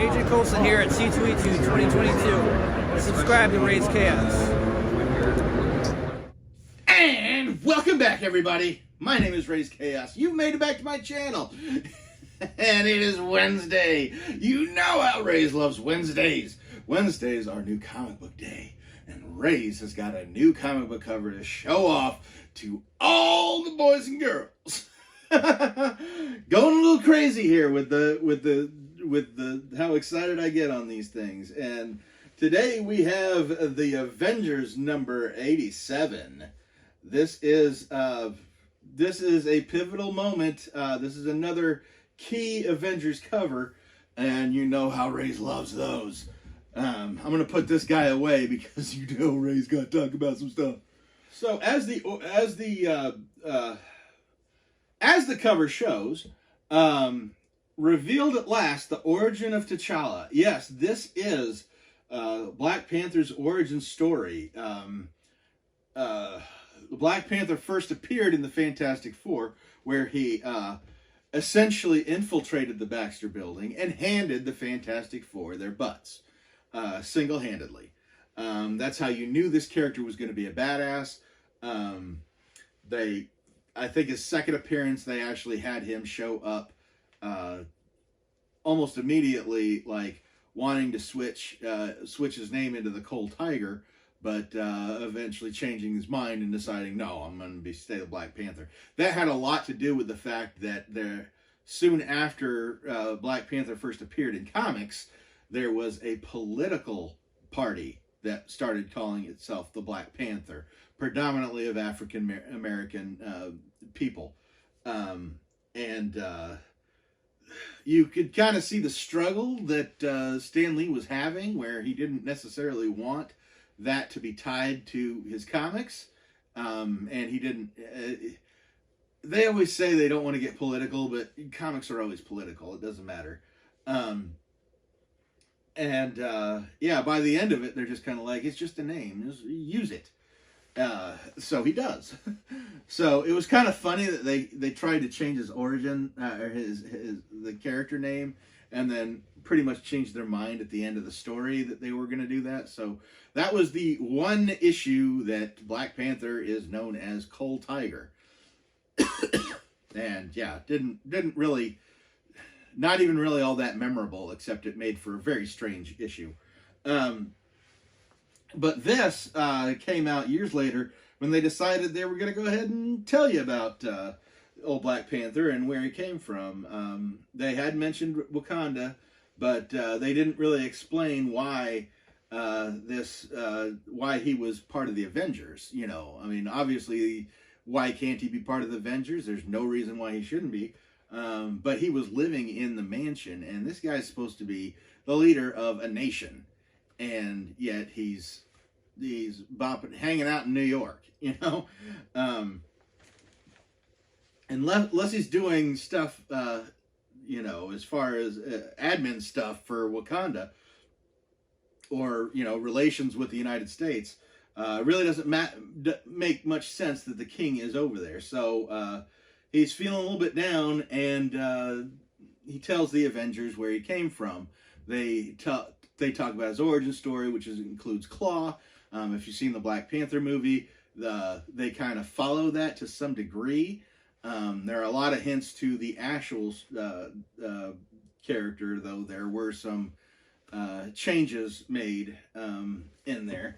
Agent Coulson here at C2E2 2022. Subscribe to Raze Chaos. And welcome back, everybody. My name is Raze Chaos. You've made it back to my channel. And it is Wednesday. You know how Raze loves Wednesdays. Wednesdays are new comic book day. And Raze has got a new comic book cover to show off to all the boys and girls. Going a little crazy here with the how excited I get on these things. And today we have the Avengers number 87. This is a pivotal moment. This is another key Avengers cover, and you know how Raze loves those. I'm gonna put this guy away because you know Raze got to talk about some stuff. So as the cover shows, revealed at last the origin of T'Challa. Yes, this is Black Panther's origin story. Black Panther first appeared in the Fantastic Four, where he essentially infiltrated the Baxter Building and handed the Fantastic Four their butts single-handedly. That's how you knew this character was going to be a badass. I think his second appearance, they actually had him show up almost immediately, like wanting to switch his name into the Cold Tiger, but eventually changing his mind and deciding, no, I'm going to stay the Black Panther. That had a lot to do with the fact that soon after Black Panther first appeared in comics, there was a political party that started calling itself the Black Panther, predominantly of African American people. You could kind of see the struggle that Stan Lee was having, where he didn't necessarily want that to be tied to his comics. And he didn't... they always say they don't want to get political, but comics are always political. It doesn't matter. Yeah, by the end of it, they're just kind of like, it's just a name. Just use it. So he does. So it was kind of funny that they tried to change his origin, or the character name, and then pretty much changed their mind at the end of the story that they were going to do that. So that was the one issue that Black Panther is known as Cold Tiger. And yeah, didn't really, not even really all that memorable, except it made for a very strange issue. But this came out years later when they decided they were going to go ahead and tell you about old Black Panther and where he came from. They had mentioned Wakanda, but they didn't really explain why why he was part of the Avengers. You know, I mean, obviously, why can't he be part of the Avengers? There's no reason why he shouldn't be. But he was living in the mansion, and this guy's supposed to be the leader of a nation. And yet he's bopping, hanging out in New York, you know? Unless he's doing stuff, you know, as far as admin stuff for Wakanda, or, you know, relations with the United States, really doesn't make much sense that the king is over there. So he's feeling a little bit down, and he tells the Avengers where he came from. They talk about his origin story, which includes Claw. If you've seen the Black Panther movie, they kind of follow that to some degree. There are a lot of hints to the actual character, though there were some changes made in there.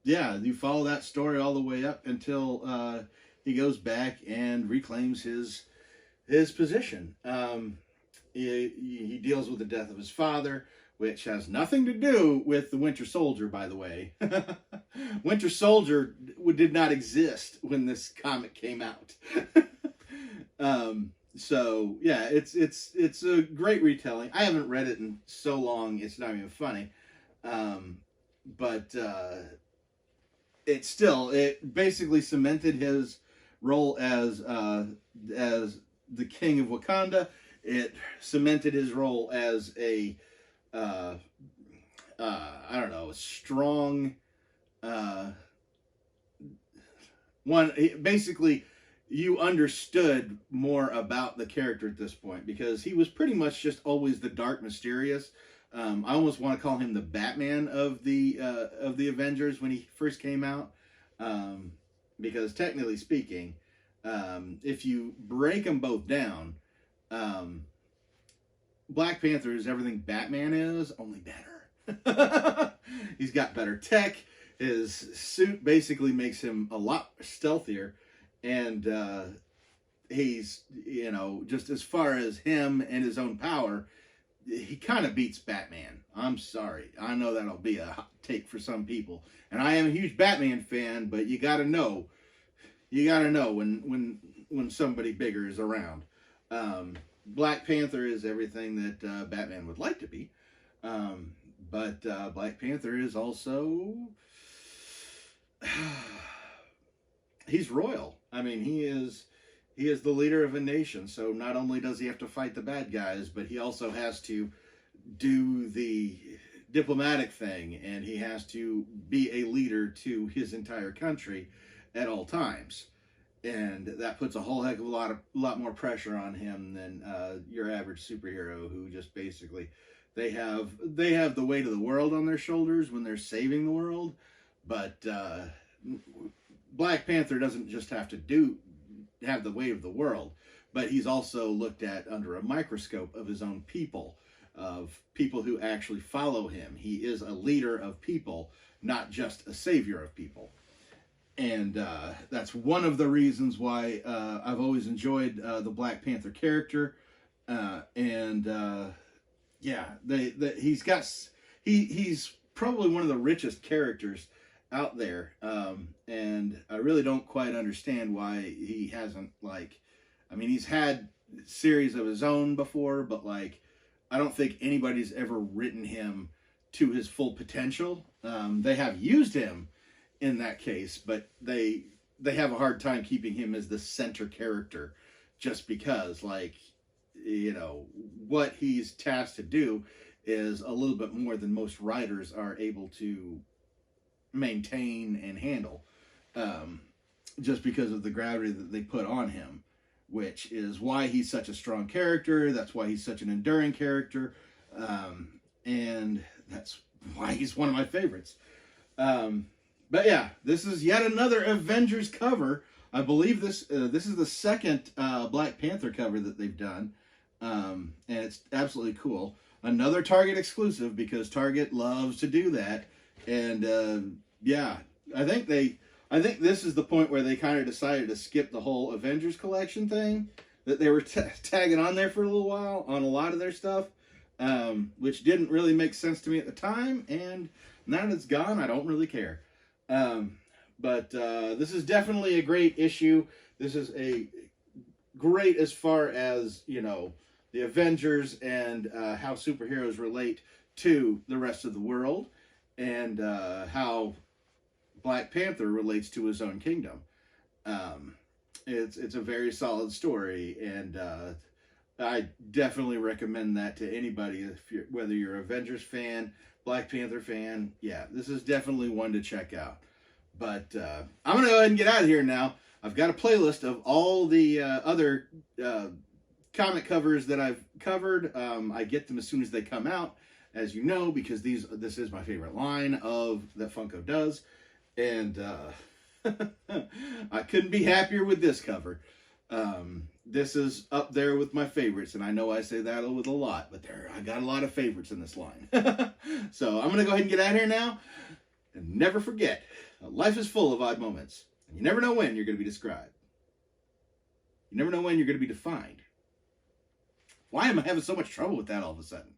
Yeah, you follow that story all the way up until he goes back and reclaims his position. He deals with the death of his father, which has nothing to do with the Winter Soldier, by the way. Winter Soldier did not exist when this comic came out. So yeah, it's a great retelling. I haven't read it in so long, it's not even funny. But it basically cemented his role as the king of Wakanda. It cemented his role as a I don't know, a strong one. Basically, you understood more about the character at this point, because he was pretty much just always the dark, mysterious. I almost want to call him the Batman of the Avengers when he first came out, because technically speaking, if you break them both down, Black Panther is everything Batman is, only better. He's got better tech. His suit basically makes him a lot stealthier. And he's, you know, just as far as him and his own power, he kind of beats Batman. I'm sorry. I know that'll be a hot take for some people. And I am a huge Batman fan, but you got to know. You got to know when somebody bigger is around. Black Panther is everything that Batman would like to be. But Black Panther is also... he's royal. I mean, he is the leader of a nation. So not only does he have to fight the bad guys, but he also has to do the diplomatic thing, and he has to be a leader to his entire country at all times. And that puts a whole heck of a lot more pressure on him than your average superhero, who just basically they have the weight of the world on their shoulders when they're saving the world, but Black Panther doesn't just have the weight of the world, but he's also looked at under a microscope of his own people, of people who actually follow him. He is a leader of people, not just a savior of people. And that's one of the reasons why I've always enjoyed the Black Panther character. Yeah, he's probably one of the richest characters out there, and I really don't quite understand why he hasn't, like, I mean, he's had series of his own before, but like, I don't think anybody's ever written him to his full potential. They have used him in that case, but they have a hard time keeping him as the center character, just because, like, you know, what he's tasked to do is a little bit more than most writers are able to maintain and handle, just because of the gravity that they put on him, which is why he's such a strong character. That's why he's such an enduring character, and that's why he's one of my favorites. But yeah, this is yet another Avengers cover. I believe this is the second Black Panther cover that they've done, and it's absolutely cool. Another Target exclusive, because Target loves to do that. And yeah, I think this is the point where they kind of decided to skip the whole Avengers collection thing that they were tagging on there for a little while on a lot of their stuff, which didn't really make sense to me at the time. And now that it's gone, I don't really care. But this is definitely a great issue. This is a great as far as, you know, the Avengers and how superheroes relate to the rest of the world, and how Black Panther relates to his own kingdom. It's a very solid story, and I definitely recommend that to anybody, whether you're an Avengers fan, Black Panther fan. Yeah, this is definitely one to check out. But I'm going to go ahead and get out of here now. I've got a playlist of all the other comic covers that I've covered. I get them as soon as they come out, as you know, because this is my favorite line of that Funko does. And I couldn't be happier with this cover. This is up there with my favorites, and I know I say that with a lot, but I got a lot of favorites in this line. So I'm going to go ahead and get out of here now. And never forget, life is full of odd moments, and you never know when you're going to be described. You never know when you're going to be defined. Why am I having so much trouble with that all of a sudden?